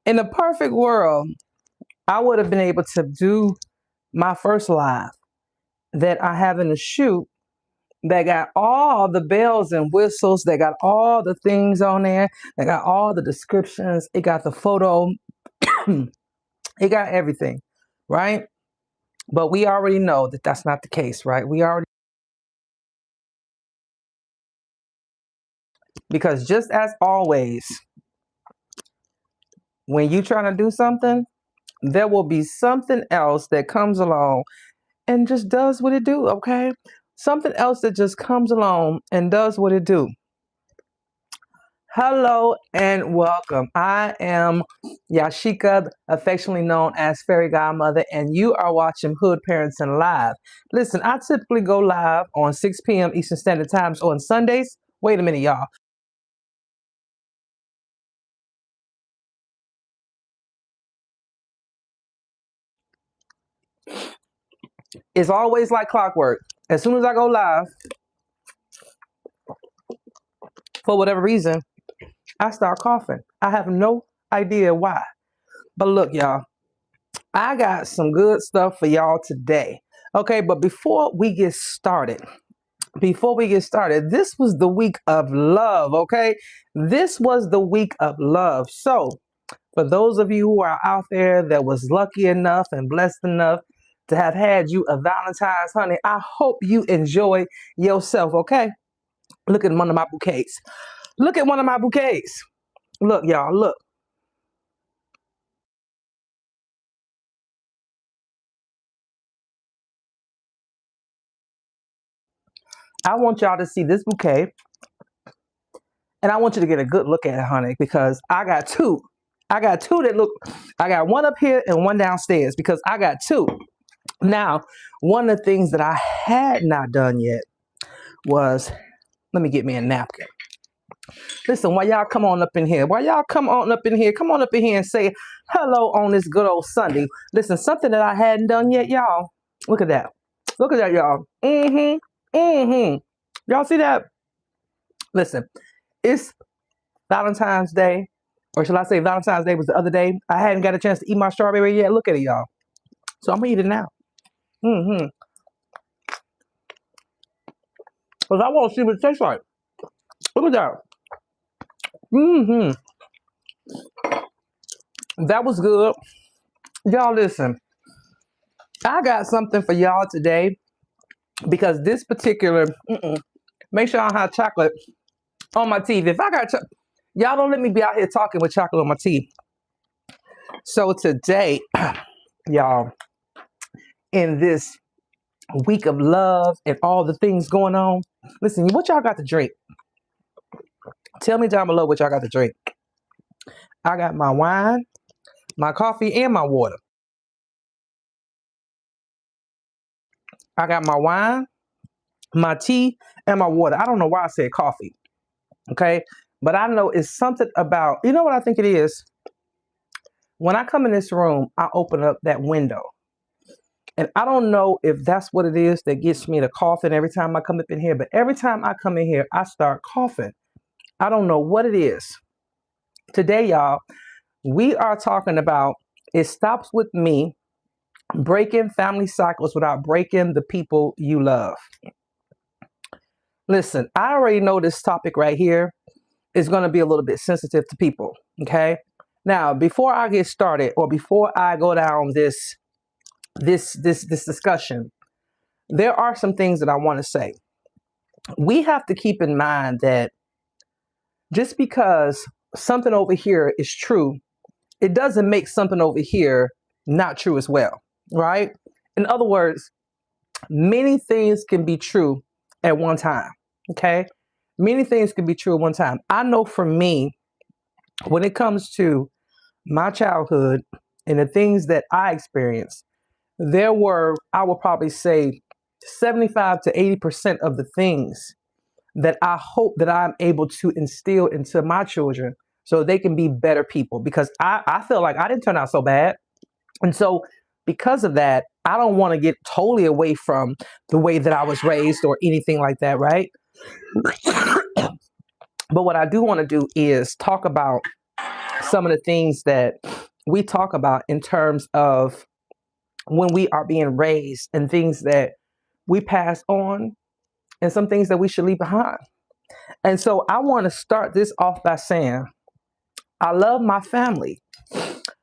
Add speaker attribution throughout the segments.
Speaker 1: In the perfect world, I would have been able to do my first live that I have in the shoot that got all the bells and whistles, that got all the things on there, that got all the descriptions, it got the photo, it got everything, right? But we already know that that's not the case, right? We already, because just as always, when you trying to do something, there will be something else that comes along and just does what it do, okay? Something else that just comes along and does what it do. Hello and welcome. I am Yashika, affectionately known as Fairy Godmother, and you are watching Hood Parenting Live. Listen, I typically go live on 6 p.m. Eastern Standard Times on Sundays. Wait a minute, y'all. It's always like clockwork. As soon as I go live, for whatever reason, I start coughing. I have no idea why. But look, y'all, I got some good stuff for y'all today. Okay, but before we get started, this was the week of love, okay? This was the week of love. So, for those of you who are out there that was lucky enough and blessed enough to have had you a Valentine's, honey, I hope you enjoy yourself, okay? Look at one of my bouquets. Look at one of my bouquets. Look, y'all, look. I want y'all to see this bouquet, and I want you to get a good look at it, honey, because I got two. I got two that look, I got one up here and one downstairs because I got two. Now, one of the things that I had not done yet was, let me get me a napkin. Listen, while y'all come on up in here, come on up in here and say hello on this good old Sunday. Listen, something that I hadn't done yet, y'all. Look at that. Look at that, y'all. Y'all see that? Listen, it's Valentine's Day, or shall I say Valentine's Day was the other day. I hadn't got a chance to eat my strawberry yet. Look at it, y'all. So I'm gonna eat it now. Because I want to see what it tastes like. Look at that. That was good. Y'all listen. I got something for y'all today because this particular, make sure I have chocolate on my teeth. If I got y'all don't let me be out here talking with chocolate on my teeth. So today, y'all, in this week of love and all the things going on, listen, what y'all got to drink? Tell me down below what y'all got to drink. I got my wine, my coffee, and my water. I got my wine, my tea, and my water. I don't know why I said coffee, okay? But I know it's something about, you know what I think it is? When I come in this room, I open up that window. And I don't know if that's what it is that gets me to coughing every time I come up in here, but every time I come in here, I start coughing. I don't know what it is. Today, y'all, we are talking about it stops with me breaking family cycles without breaking the people you love. Listen, I already know this topic right here is going to be a little bit sensitive to people, okay? Now, before I get started or before I go down this discussion, there are some things that I want to say. We have to keep in mind that just because something over here is true, it doesn't make something over here not true as well, right? In other words, many things can be true at one time, okay? Many things can be true at one time. I know for me, when it comes to my childhood and the things that I experienced, there were, I would probably say, 75 to 80% of the things that I hope that I'm able to instill into my children so they can be better people, because I feel like I didn't turn out so bad. And so because of that, I don't want to get totally away from the way that I was raised or anything like that, right? But what I do want to do is talk about some of the things that we talk about in terms of when we are being raised and things that we pass on and some things that we should leave behind. And so I want to start this off by saying, I love my family,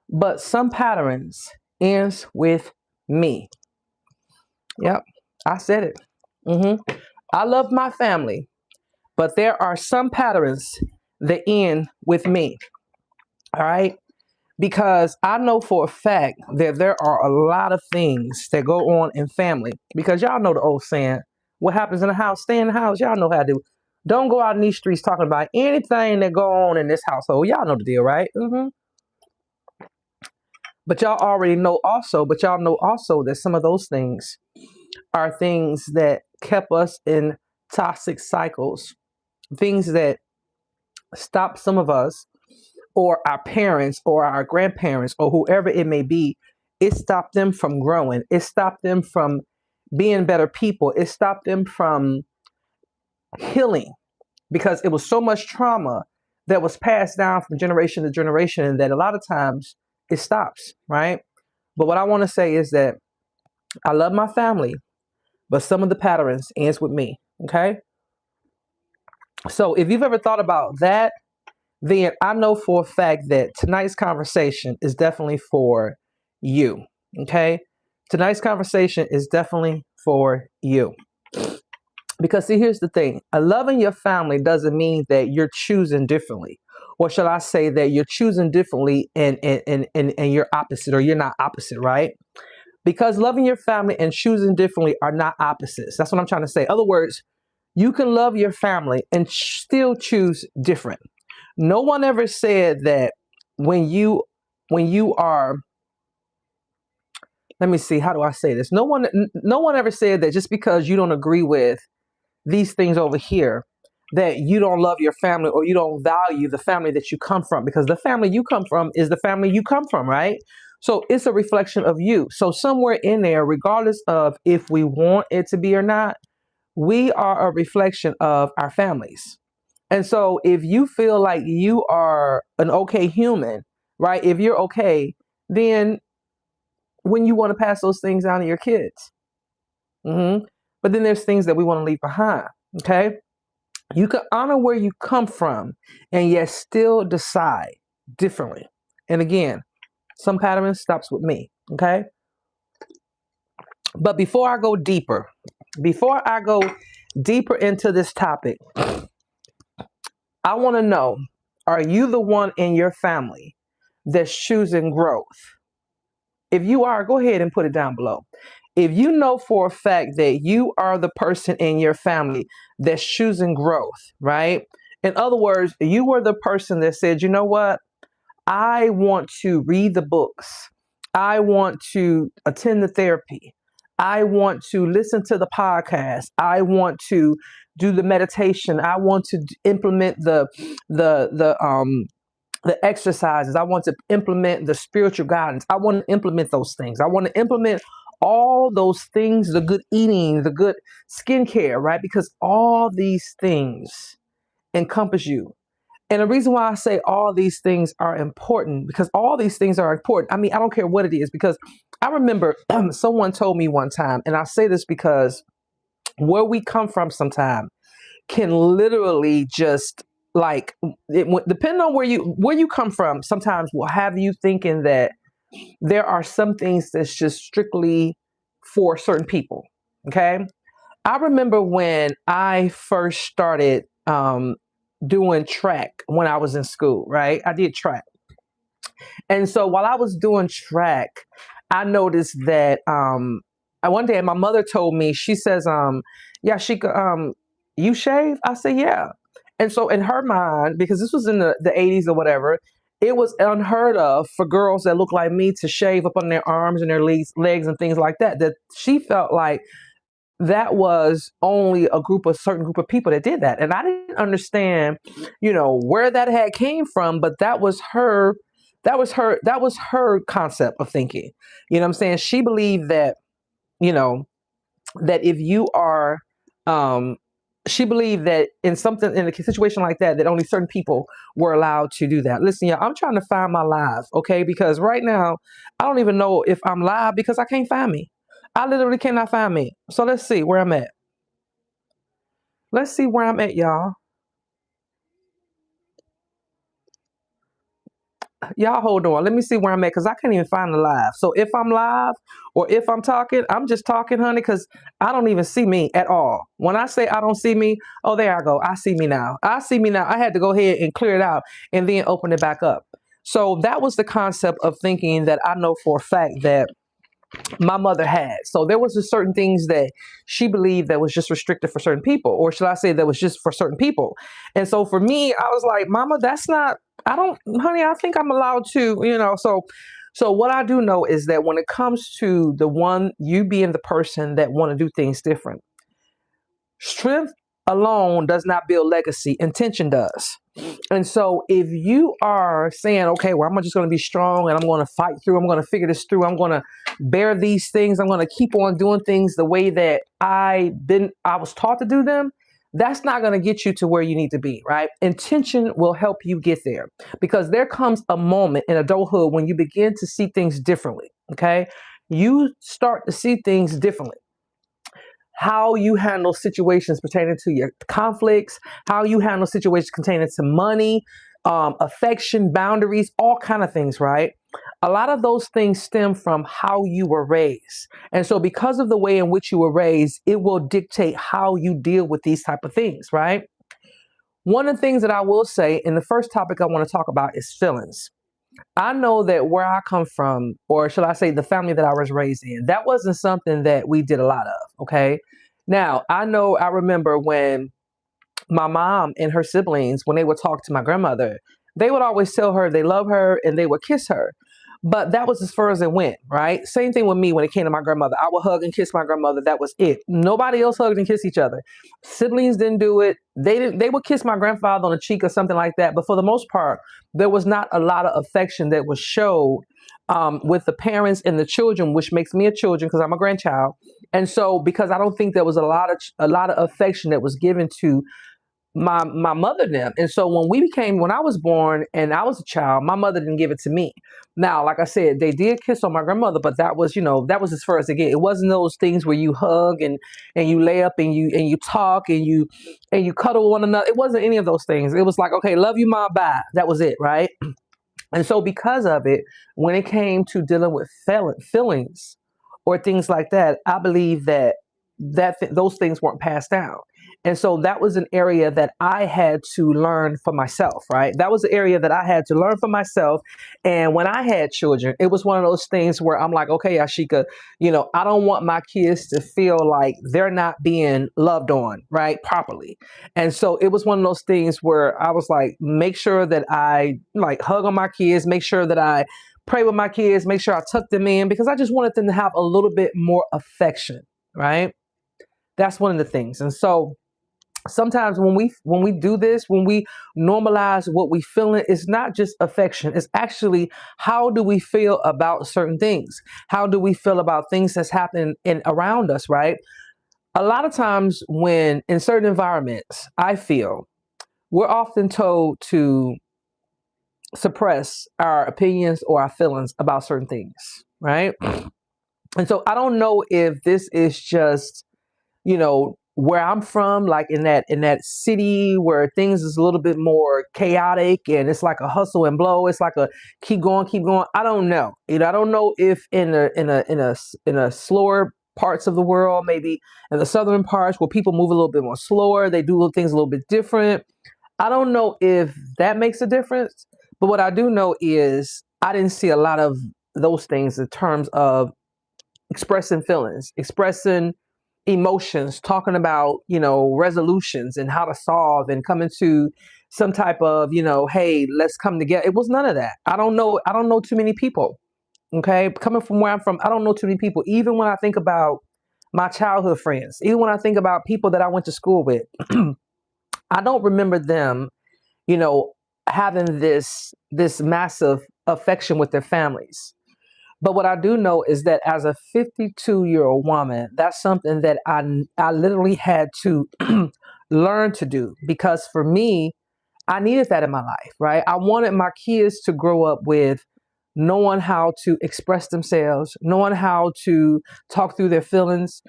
Speaker 1: but some patterns ends with me. Yep, I said it. I love my family, but there are some patterns that end with me. All right. Because I know for a fact that there are a lot of things that go on in family. Because y'all know the old saying, what happens in the house, stay in the house. Y'all know how to do. Don't go out in these streets talking about anything that go on in this household. Y'all know the deal, right? But y'all already know also, but y'all know also that some of those things are things that kept us in toxic cycles, things that stop some of us or our parents or our grandparents or whoever it may be. It stopped them from growing. It stopped them from being better people. It stopped them from healing because it was so much trauma that was passed down from generation to generation that a lot of times it stops, right? But what I want to say is that I love my family, but some of the patterns ends with me, okay? So if you've ever thought about that, then I know for a fact that tonight's conversation is definitely for you, okay? Tonight's conversation is definitely for you. Because see, here's the thing. Loving your family doesn't mean that you're choosing differently. Or shall I say that you're choosing differently and you're opposite or you're not opposite, right? Because loving your family and choosing differently are not opposites. That's what I'm trying to say. In other words, you can love your family and still choose different. No one ever said that when you are, let me see, how do I say this? No one ever said that just because you don't agree with these things over here, that you don't love your family or you don't value the family that you come from, because the family you come from is the family you come from, right? So it's a reflection of you. So somewhere in there, regardless of if we want it to be or not, we are a reflection of our families. And so if you feel like you are an okay human, right? If you're okay, then when you want to pass those things down to your kids. But then there's things that we want to leave behind, okay? You can honor where you come from and yet still decide differently. And again, some pattern stops with me, okay? But before I go deeper into this topic, I want to know, are you the one in your family that's choosing growth? If you are, go ahead and put it down below. If you know for a fact that you are the person in your family that's choosing growth, right? In other words, you were the person that said, you know what? I want to read the books. I want to attend the therapy. I want to listen to the podcast. I want to do the meditation. I want to implement the exercises. I want to implement the spiritual guidance. I want to implement those things. I want to implement all those things, the good eating, the good skincare, right? Because all these things encompass you. And the reason why I say all these things are important, because all these things are important. I mean, I don't care what it is, because I remember someone told me one time, and I say this because where we come from sometimes can literally just like, depending on where you come from, sometimes will have you thinking that there are some things that's just strictly for certain people. Okay. I remember when I first started doing track when I was in school, right? I did track. And so while I was doing track, I noticed that one day my mother told me, she says, yeah, you shave? I said, yeah. And so in her mind, because this was in the 80s or whatever, it was unheard of for girls that look like me to shave up on their arms and their legs and things like that, that she felt like that was only a certain group of people that did that. And I didn't understand, where that had came from, but that was her concept of thinking. You know what I'm saying? She believed that, that if you are she believed that in a situation like that, that only certain people were allowed to do that. Listen, y'all, I'm trying to find my live, okay? Because right now, I don't even know if I'm live because I can't find me. I literally cannot find me. So let's see where I'm at. Let's see where I'm at, y'all. Y'all hold on. Let me see where I'm at because I can't even find the live. So if I'm live or if I'm talking, I'm just talking, honey, because I don't even see me at all. When I say I don't see me, oh, there I go. I see me now. I see me now. I had to go ahead and clear it out and then open it back up. So that was the concept of thinking that I know for a fact that my mother had. So there was just certain things that she believed that was just restricted for certain people, or should I say that was just for certain people. And so for me, I was like, Mama, that's not, I don't, honey, I think I'm allowed to, so what I do know is that when it comes to the one, you being the person that want to do things different, strength alone does not build legacy. Intention does. And so if you are saying, okay, well, I'm just going to be strong and I'm going to fight through, I'm going to figure this through, I'm going to bear these things, I'm going to keep on doing things the way that I was taught to do them, that's not going to get you to where you need to be, right? Intention will help you get there because there comes a moment in adulthood when you begin to see things differently, okay? You start to see things differently. How you handle situations pertaining to your conflicts, how you handle situations pertaining to money, affection, boundaries, all kind of things, right? A lot of those things stem from how you were raised. And so because of the way in which you were raised, it will dictate how you deal with these type of things, right? One of the things that I will say, and the first topic I want to talk about is feelings. I know that where I come from, or should I say the family that I was raised in, that wasn't something that we did a lot of, okay? Now, I remember when my mom and her siblings, when they would talk to my grandmother, they would always tell her they love her and they would kiss her. But that was as far as it went, right? Same thing with me when it came to my grandmother. I would hug and kiss my grandmother. That was it. Nobody else hugged and kissed each other. Siblings didn't do it. They would kiss my grandfather on the cheek or something like that. But for the most part, there was not a lot of affection that was showed with the parents and the children, which makes me a children because I'm a grandchild. And so because I don't think there was a lot of affection that was given to my mother and them. And so when I was born and I was a child, my mother didn't give it to me. Now, like I said, they did kiss on my grandmother, but that was, that was as far as it get. It wasn't those things where you hug and you lay up and you talk and you cuddle one another. It wasn't any of those things. It was like, okay, love you, ma, bye. That was it, right? And so because of it, when it came to dealing with feelings or things like that, I believe that those things weren't passed down. And so that was an area that I had to learn for myself, right? That was the area that I had to learn for myself. And when I had children, it was one of those things where I'm like, okay, Ashika, I don't want my kids to feel like they're not being loved on, right, properly. And so it was one of those things where I was like, make sure that I like hug on my kids, make sure that I pray with my kids, make sure I tuck them in because I just wanted them to have a little bit more affection, right? That's one of the things. And so sometimes when we do this, when we normalize what we feel, it's not just affection. It's actually how do we feel about certain things? How do we feel about things that's happening around us, right? A lot of times when in certain environments, I feel we're often told to suppress our opinions or our feelings about certain things, right? And so I don't know if this is just where I'm from, like in that city where things is a little bit more chaotic and it's like a hustle and blow. It's like a keep going, keep going. I don't know. I don't know if in a slower parts of the world, maybe in the southern parts where people move a little bit more slower, they do little things a little bit different. I don't know if that makes a difference. But what I do know is I didn't see a lot of those things in terms of expressing feelings, expressing emotions, talking about, resolutions and how to solve and coming to some type of, hey, let's come together. It was none of that. I don't know too many people. Okay. Coming from where I'm from, I don't know too many people. Even when I think about my childhood friends, even when I think about people that I went to school with, I don't remember them, having this massive affection with their families. But what I do know is that as a 52-year-old woman, that's something that I literally had to learn to do. Because for me, I needed that in my life, right? I wanted my kids to grow up with knowing how to express themselves, knowing how to talk through their feelings,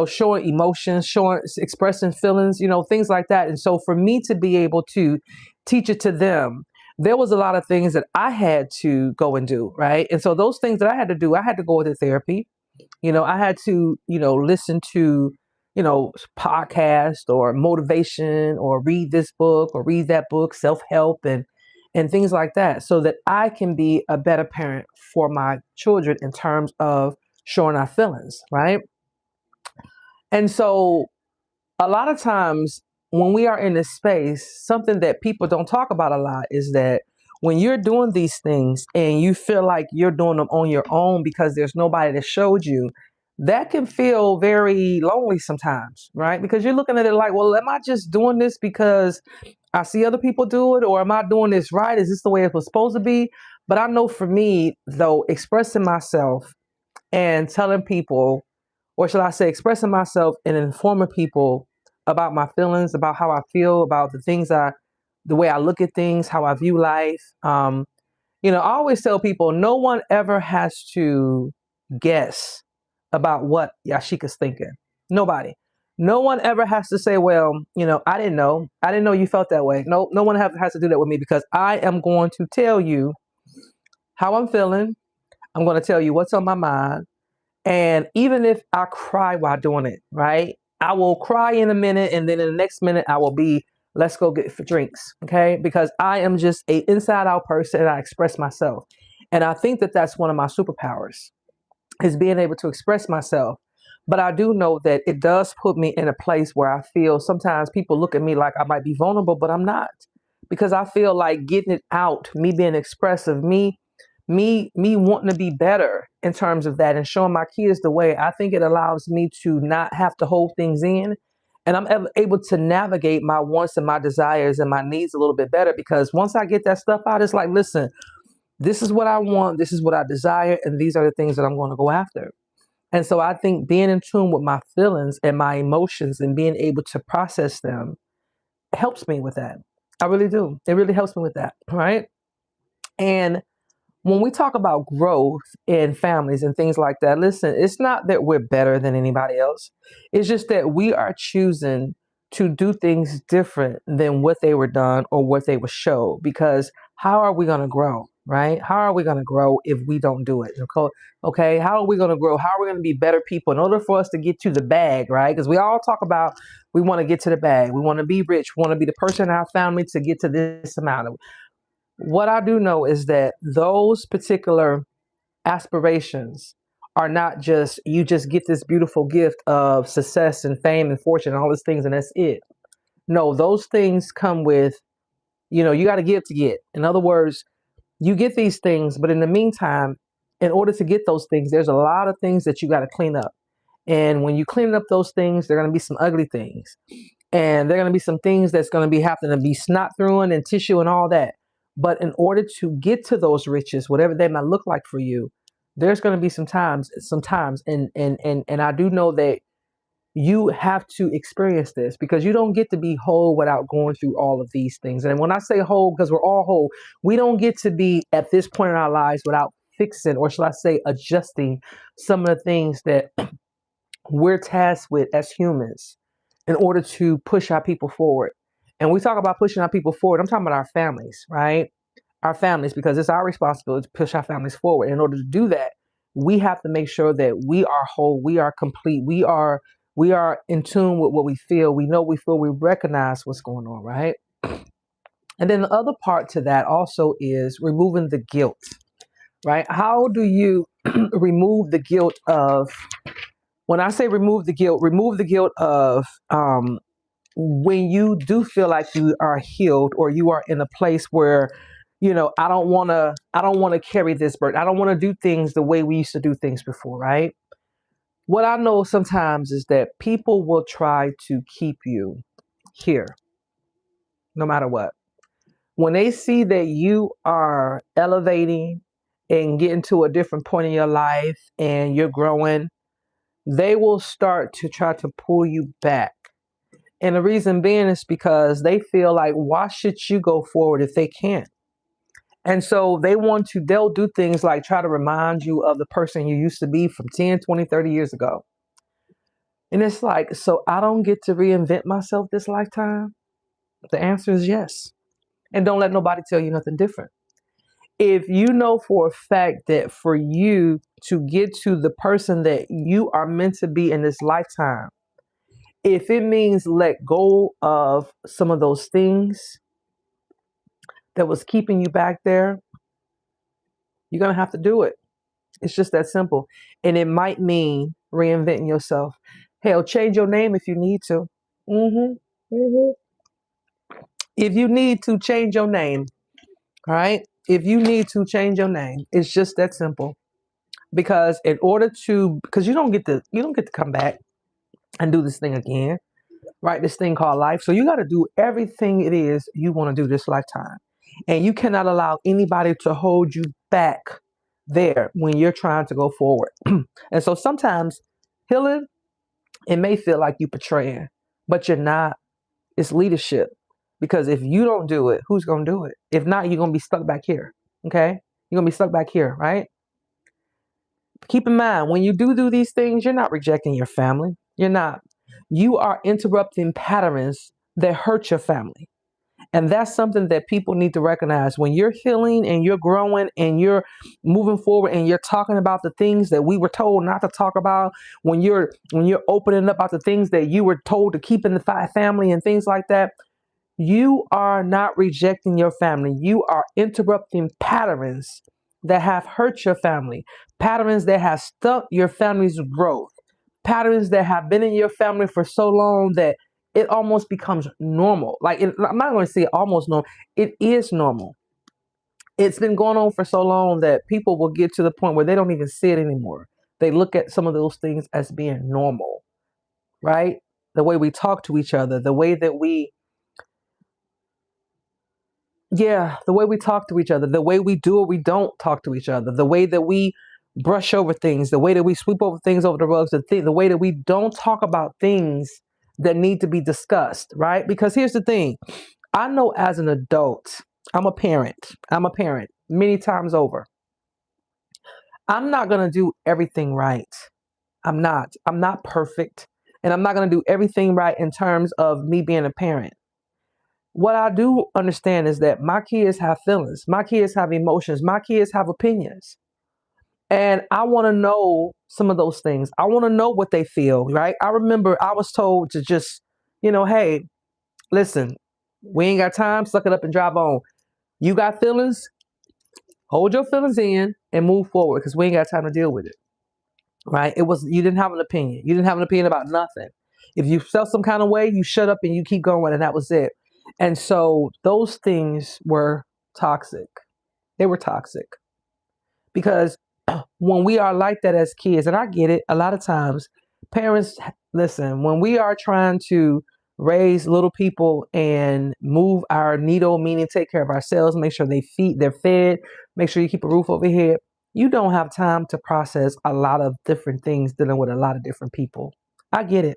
Speaker 1: showing emotions, expressing feelings, things like that. And so for me to be able to teach it to them, there was a lot of things that I had to go and do, right? And so those things that I had to do, I had to go into therapy. I had to, listen to, podcast or motivation or read this book or read that book, self-help and things like that, so that I can be a better parent for my children in terms of showing our feelings, right? And so a lot of times when we are in this space, something that people don't talk about a lot is that when you're doing these things and you feel like you're doing them on your own because there's nobody that showed you, that can feel very lonely sometimes, right? Because you're looking at it like, well, am I just doing this because I see other people do it, or am I doing this right? Is this the way it was supposed to be? But I know for me, though, expressing myself and telling people, or should I say, expressing myself and informing people about my feelings, about how I feel, about the way I look at things, how I view life. I always tell people, no one ever has to guess about what Yashika's thinking. Nobody. No one ever has to say, well, I didn't know. I didn't know you felt that way. No one has to do that with me, because I am going to tell you how I'm feeling. I'm going to tell you what's on my mind. And even if I cry while doing it, right? I will cry in a minute, and then in the next minute I will be, let's go get for drinks, okay? Because I am just a inside out person and I express myself. And I think that that's one of my superpowers, is being able to express myself. But I do know that it does put me in a place where I feel sometimes people look at me like I might be vulnerable, but I'm not. Because I feel like getting it out, me being expressive, me wanting to be better in terms of that and showing my kids the way, I think it allows me to not have to hold things in. And I'm able to navigate my wants and my desires and my needs a little bit better, because once I get that stuff out, it's like, listen, this is what I want, this is what I desire, and these are the things that I'm going to go after. And so I think being in tune with my feelings and my emotions and being able to process them helps me with that. I really do. It really helps me with that, right? And when we talk about growth in families and things like that, listen, it's not that we're better than anybody else. It's just that we are choosing to do things different than what they were done or what they were showed. Because how are we going to grow, right? How are we going to grow if we don't do it? Okay, how are we going to grow? How are we going to be better people in order for us to get to the bag, right? Because we all talk about we want to get to the bag. We want to be rich. We want to be the person in our family to get to this amount. What I do know is that those particular aspirations are not just, you just get this beautiful gift of success and fame and fortune and all these things and that's it. No, those things come with, you got to give to get. In other words, you get these things, but in the meantime, in order to get those things, there's a lot of things that you got to clean up. And when you clean up those things, there are going to be some ugly things. And there are going to be some things that's going to be having to be snot through and tissue and all that. But in order to get to those riches, whatever they might look like for you, there's going to be sometimes, and I do know that you have to experience this, because you don't get to be whole without going through all of these things. And when I say whole, because we're all whole, we don't get to be at this point in our lives without fixing, or should I say adjusting, some of the things that we're tasked with as humans in order to push our people forward. And we talk about pushing our people forward, I'm talking about our families, right? Our families, because it's our responsibility to push our families forward. In order to do that, we have to make sure that we are whole, we are complete, we are in tune with what we feel. We know we feel, we recognize what's going on, right? And then the other part to that also is removing the guilt, right? How do you remove the guilt of, when I say remove the guilt of when you do feel like you are healed, or you are in a place where, I don't want to carry this burden. I don't want to do things the way we used to do things before, right? What I know sometimes is that people will try to keep you here, no matter what. When they see that you are elevating and getting to a different point in your life and you're growing, they will start to try to pull you back And the reason being is because they feel like, why should you go forward if they can't? And so they'll do things like try to remind you of the person you used to be from 10, 20, 30 years ago. And it's like, so I don't get to reinvent myself this lifetime? The answer is yes. And don't let nobody tell you nothing different. If you know for a fact that for you to get to the person that you are meant to be in this lifetime, if it means let go of some of those things that was keeping you back there, you're going to have to do it. It's just that simple. And it might mean reinventing yourself. Hell, change your name if you need to. hmm hmm If you need to change your name, all right? If you need to change your name, it's just that simple. Because because you don't get to come back and do this thing again, right? This thing called life. So you got to do everything it is you want to do this lifetime. And you cannot allow anybody to hold you back there when you're trying to go forward. And so sometimes healing, it may feel like you betraying, but you're not. It's leadership. Because if you don't do it, who's going to do it? If not, you're going to be stuck back here. Okay? You're going to be stuck back here, right? Keep in mind, when you do these things, you're not rejecting your family. You're not. You are interrupting patterns that hurt your family. And that's something that people need to recognize. When you're healing and you're growing and you're moving forward and you're talking about the things that we were told not to talk about, when you're opening up about the things that you were told to keep in the family and things like that, you are not rejecting your family. You are interrupting patterns that have hurt your family, patterns that have stuck your family's growth, patterns that have been in your family for so long that it almost becomes normal. I'm not going to say almost normal. It is normal. It's been going on for so long that people will get to the point where they don't even see it anymore. They look at some of those things as being normal, right? The way we talk to each other, the way we talk to each other, the way we do or we don't talk to each other, the way that we brush over things, the way that we sweep over things over the rugs, the way that we don't talk about things that need to be discussed, right? Because here's the thing. I know as an adult, I'm a parent many times over. I'm not going to do everything right. I'm not. I'm not perfect. And I'm not going to do everything right in terms of me being a parent. What I do understand is that my kids have feelings, my kids have emotions, my kids have opinions. And I want to know some of those things. I want to know what they feel, right? I remember I was told to just, hey, listen, we ain't got time, suck it up and drive on. You got feelings, hold your feelings in and move forward because we ain't got time to deal with it, right? You didn't have an opinion. You didn't have an opinion about nothing. If you felt some kind of way, you shut up and you keep going, and that was it. And so those things were toxic. They were toxic because when we are like that as kids, and I get it, a lot of times parents, listen, when we are trying to raise little people and move our needle, meaning take care of ourselves, make sure they're fed, make sure you keep a roof over head, you don't have time to process a lot of different things dealing with a lot of different people. I get it.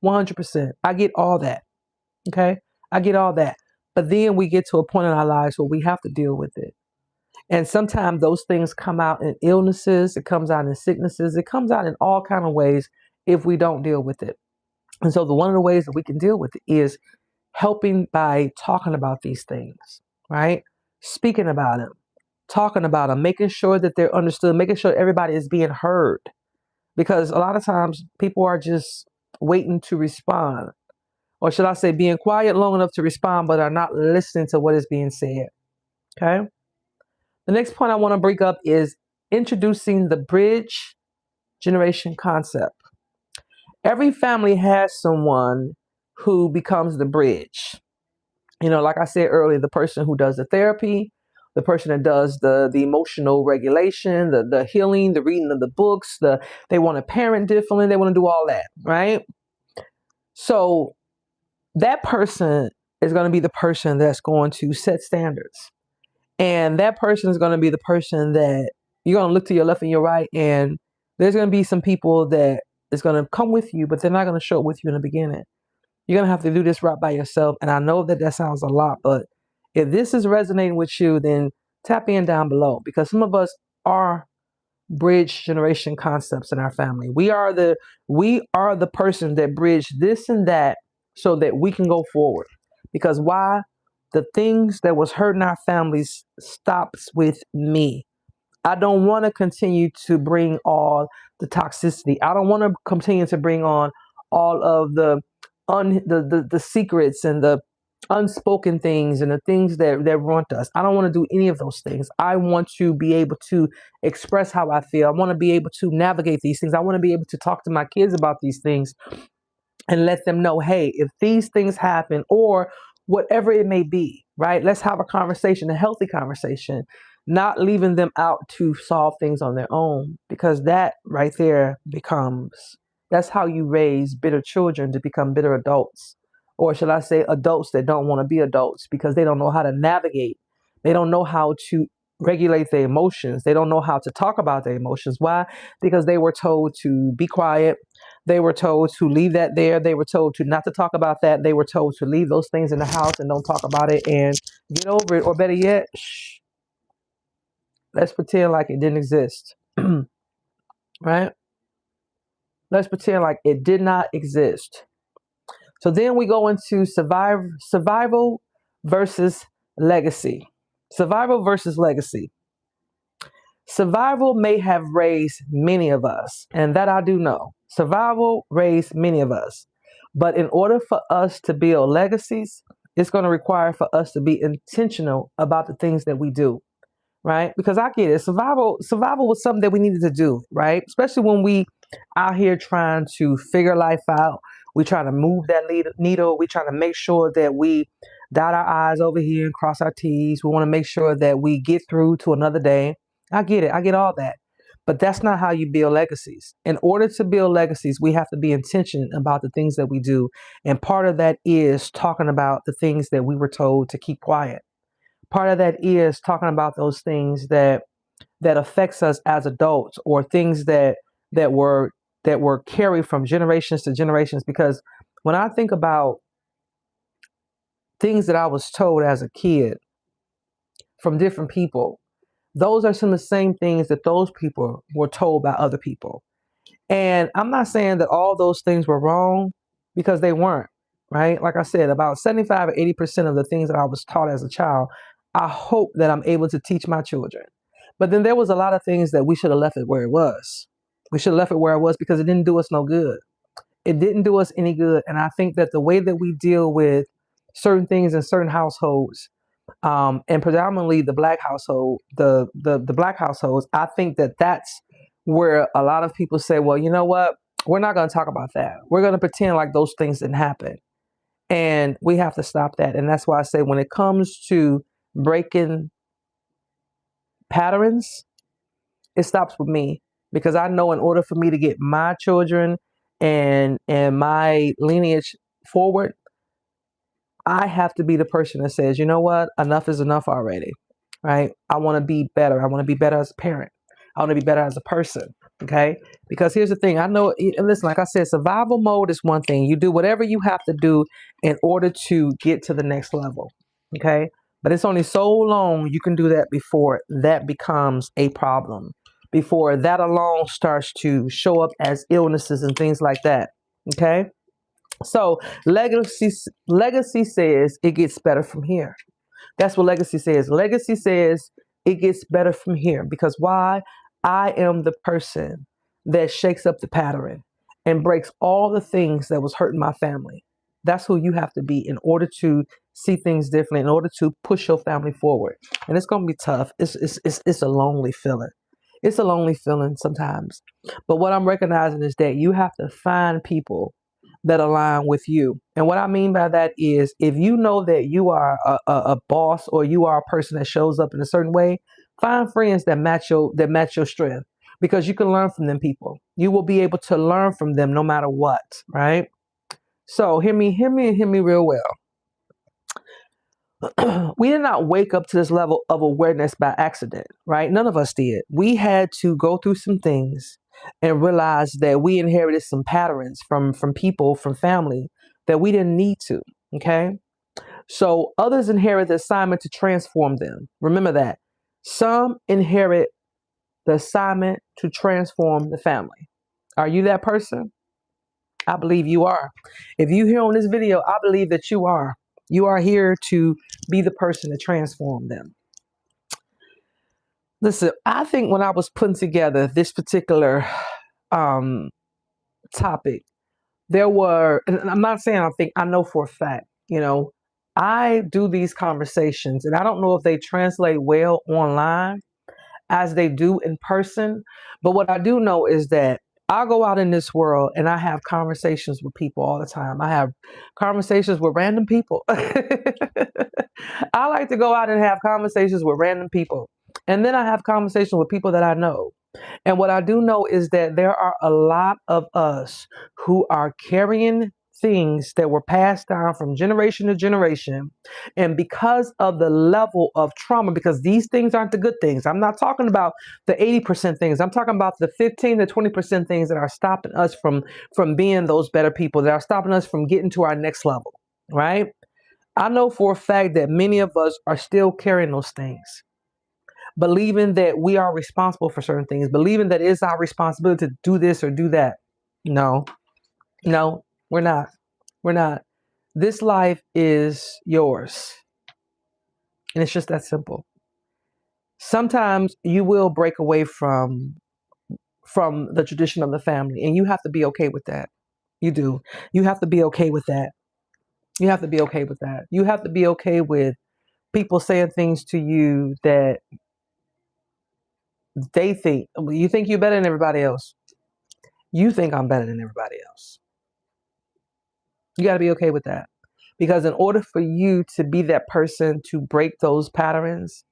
Speaker 1: 100%. I get all that. Okay. I get all that. But then we get to a point in our lives where we have to deal with it. And sometimes those things come out in illnesses, it comes out in sicknesses, it comes out in all kind of ways if we don't deal with it. And so one of the ways that we can deal with it is helping by talking about these things, right? Speaking about them, talking about them, making sure that they're understood, making sure everybody is being heard. Because a lot of times people are just waiting to respond. Or should I say being quiet long enough to respond, but are not listening to what is being said. Okay? The next point I want to bring up is introducing the bridge generation concept. Every family has someone who becomes the bridge. Like I said earlier, the person who does the therapy, the person that does the emotional regulation, the healing, the reading of the books, they want to parent differently, they want to do all that, right? So that person is going to be the person that's going to set standards. And that person is going to be the person that you're going to look to your left and your right. And there's going to be some people that is going to come with you, but they're not going to show up with you in the beginning. You're going to have to do this right by yourself. And I know that that sounds a lot, but if this is resonating with you, then tap in down below, because some of us are bridge generation concepts in our family. We are the person that bridge this and that so that we can go forward. Because why? The things that was hurting our families stops with me. I don't want to continue to bring all the toxicity. I don't want to continue to bring on all of the secrets and the unspoken things and the things that runt us. I don't want to do any of those things. I want to be able to express how I feel. I want to be able to navigate these things. I want to be able to talk to my kids about these things and let them know, hey, if these things happen or whatever it may be, right? Let's have a conversation, a healthy conversation, not leaving them out to solve things on their own, because that right there that's how you raise bitter children to become bitter adults. Or should I say adults that don't want to be adults because they don't know how to navigate. They don't know how to regulate their emotions. They don't know how to talk about their emotions. Why? Because they were told to be quiet. They were told to leave that there. They were told to not to talk about that. They were told to leave those things in the house and don't talk about it and get over it. Or better yet, shh, let's pretend like it didn't exist. Right? Let's pretend like it did not exist. So then we go into survival versus legacy. Survival versus legacy. Survival may have raised many of us, and that I do know. Survival raised many of us. But in order for us to build legacies, it's going to require for us to be intentional about the things that we do, right? Because I get it. Survival was something that we needed to do, right? Especially when we out here trying to figure life out. We trying to move that needle. We trying to make sure that we dot our I's over here and cross our T's. We want to make sure that we get through to another day. I get it. I get all that. But that's not how you build legacies. In order to build legacies, we have to be intentional about the things that we do. And part of that is talking about the things that we were told to keep quiet. Part of that is talking about those things that affects us as adults, or things that were carried from generations to generations. Because when I think about things that I was told as a kid from different people, those are some of the same things that those people were told by other people. And I'm not saying that all those things were wrong, because they weren't, right? Like I said, about 75 or 80% of the things that I was taught as a child, I hope that I'm able to teach my children. But then there was a lot of things that we should have left it where it was. We should have left it where it was because it didn't do us no good. It didn't do us any good. And I think that the way that we deal with certain things in certain households, and predominantly the black household, the black households, I think that that's where a lot of people say, well, you know what? We're not going to talk about that. We're going to pretend like those things didn't happen. And we have to stop that. And that's why I say when it comes to breaking patterns, it stops with me, because I know in order for me to get my children and my lineage forward, I have to be the person that says, you know what, enough is enough already, right? I want to be better. I want to be better as a parent. I want to be better as a person, okay? Because here's the thing. I know, listen, like I said, survival mode is one thing. You do whatever you have to do in order to get to the next level, okay? But it's only so long you can do that before that becomes a problem, before that alone starts to show up as illnesses and things like that, okay? So legacy says it gets better from here. That's what legacy says. Legacy says it gets better from here, because why? I am the person that shakes up the pattern and breaks all the things that was hurting my family. That's who you have to be in order to see things differently, in order to push your family forward. And it's going to be tough. It's a lonely feeling. It's a lonely feeling sometimes. But what I'm recognizing is that you have to find people that align with you. And what I mean by that is, if you know that you are a boss, or you are a person that shows up in a certain way, find friends that match your strength, because you can learn from them people. You will be able to learn from them no matter what, right? So hear me real well. We did not wake up to this level of awareness by accident, right? None of us did. We had to go through some things and realize that we inherited some patterns from people, from family, that we didn't need to. Okay. So others inherit the assignment to transform them. Remember that. Some inherit the assignment to transform the family. Are you that person? I believe you are. If you hear on this video, I believe that you are. You are here to be the person to transform them. Listen, I think when I was putting together this particular topic, there were, and I'm not saying I know for a fact, I do these conversations and I don't know if they translate well online as they do in person. But what I do know is that I go out in this world and I have conversations with people all the time. I have conversations with random people. I like to go out and have conversations with random people. And then I have conversations with people that I know. And what I do know is that there are a lot of us who are carrying things that were passed down from generation to generation. And because of the level of trauma, because these things aren't the good things. I'm not talking about the 80% things. I'm talking about the 15 to 20% things that are stopping us from being those better people, that are stopping us from getting to our next level, right? I know for a fact that many of us are still carrying those things, believing that we are responsible for certain things, believing that it's our responsibility to do this or do that. No, no, we're not. We're not. This life is yours. And it's just that simple. Sometimes you will break away from the tradition of the family, and you have to be okay with that. You do. You have to be okay with that. You have to be okay with that. You have to be okay with people saying things to you that they think, you think you're better than everybody else. You think I'm better than everybody else. You got to be okay with that. Because in order for you to be that person to break those patterns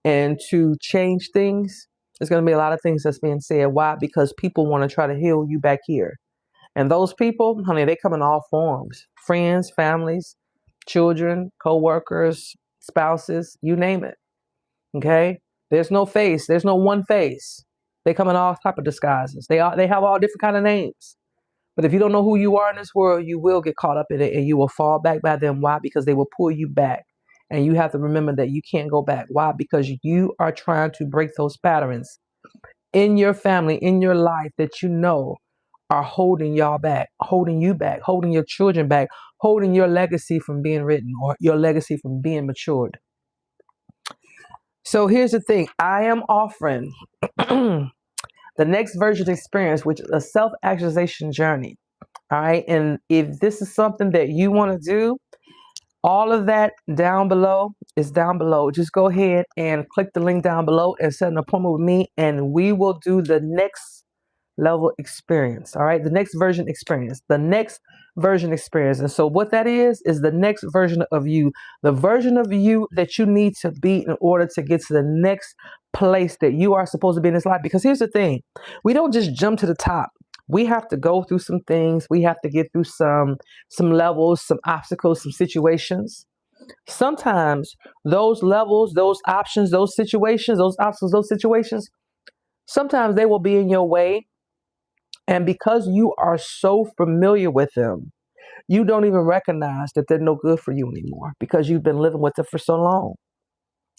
Speaker 1: and to change things, there's going to be a lot of things that's being said. Why? Because people want to try to heal you back here. And those people, honey, they come in all forms. Friends, families, children, co-workers, spouses, you name it. Okay? There's no face. There's no one face. They come in all type of disguises. They have all different kind of names. But if you don't know who you are in this world, you will get caught up in it and you will fall back by them. Why? Because they will pull you back. And you have to remember that you can't go back. Why? Because you are trying to break those patterns in your family, in your life that you know are holding y'all back, holding you back, holding your children back, holding your legacy from being written or your legacy from being matured. So here's the thing. I am offering the next version experience, which is a self-actualization journey. All right. And if this is something that you want to do, all of that down below is down below. Just go ahead and click the link down below and set an appointment with me, and we will do the next level experience. All right. The next version experience, the next version experience. And so what that is the next version of you, the version of you that you need to be in order to get to the next place that you are supposed to be in this life. Because here's the thing. We don't just jump to the top. We have to go through some things. We have to get through some levels, some obstacles, some situations. Sometimes those levels, those options, those situations, those obstacles, those situations, sometimes they will be in your way. And because you are so familiar with them, you don't even recognize that they're no good for you anymore because you've been living with them for so long.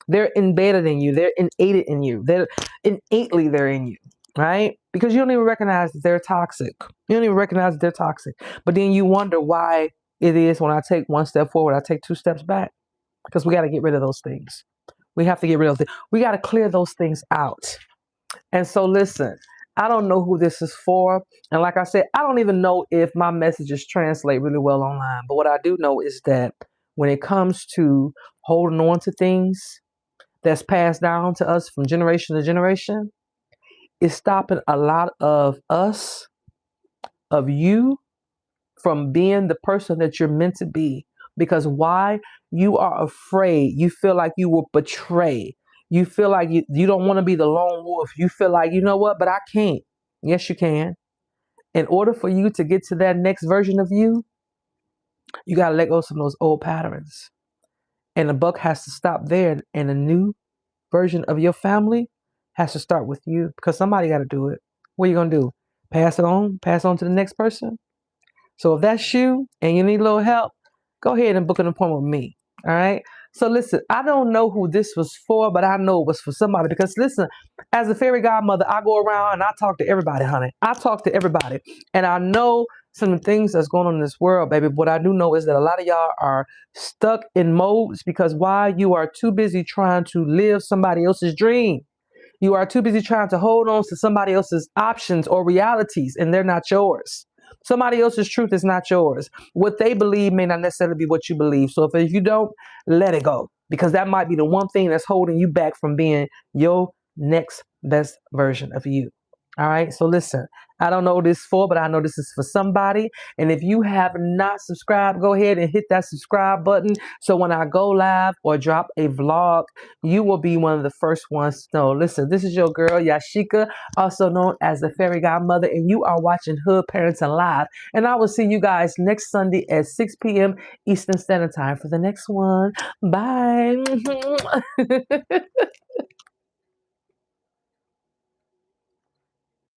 Speaker 1: They're embedded in you. They're innate in you. They're in you, right? Because you don't even recognize that they're toxic. You don't even recognize that they're toxic. But then you wonder why it is when I take one step forward, I take two steps back. Because we got to get rid of those things. We have to get rid of them. We got to clear those things out. And so listen, I don't know who this is for. And like I said, I don't even know if my messages translate really well online. But what I do know is that when it comes to holding on to things that's passed down to us from generation to generation, it's stopping a lot of us, of you, from being the person that you're meant to be. Because why? You are afraid. You feel like you will betray. You feel like you don't want to be the lone wolf. You feel like, you know what, but I can't. Yes, you can. In order for you to get to that next version of you, you got to let go of some of those old patterns. And the buck has to stop there. And a new version of your family has to start with you because somebody got to do it. What are you going to do? Pass it on? Pass on to the next person? So if that's you and you need a little help, go ahead and book an appointment with me. All right. So listen, I don't know who this was for, but I know it was for somebody because listen, as a fairy godmother, I go around and I talk to everybody, honey. I talk to everybody. And I know some of the things that's going on in this world, baby. What I do know is that a lot of y'all are stuck in modes because why? You are too busy trying to live somebody else's dream. You are too busy trying to hold on to somebody else's options or realities, and they're not yours. Somebody else's truth is not yours. What they believe may not necessarily be what you believe. So if you don't, let it go, because that might be the one thing that's holding you back from being your next best version of you. All right. So listen, I don't know what this is for, but I know this is for somebody. And if you have not subscribed, go ahead and hit that subscribe button. So when I go live or drop a vlog, you will be one of the first ones to know. Listen, this is your girl, Yashika, also known as the Fairy Godmother, and you are watching Hood Parenting Live. And I will see you guys next Sunday at 6 p.m. Eastern Standard Time for the next one. Bye.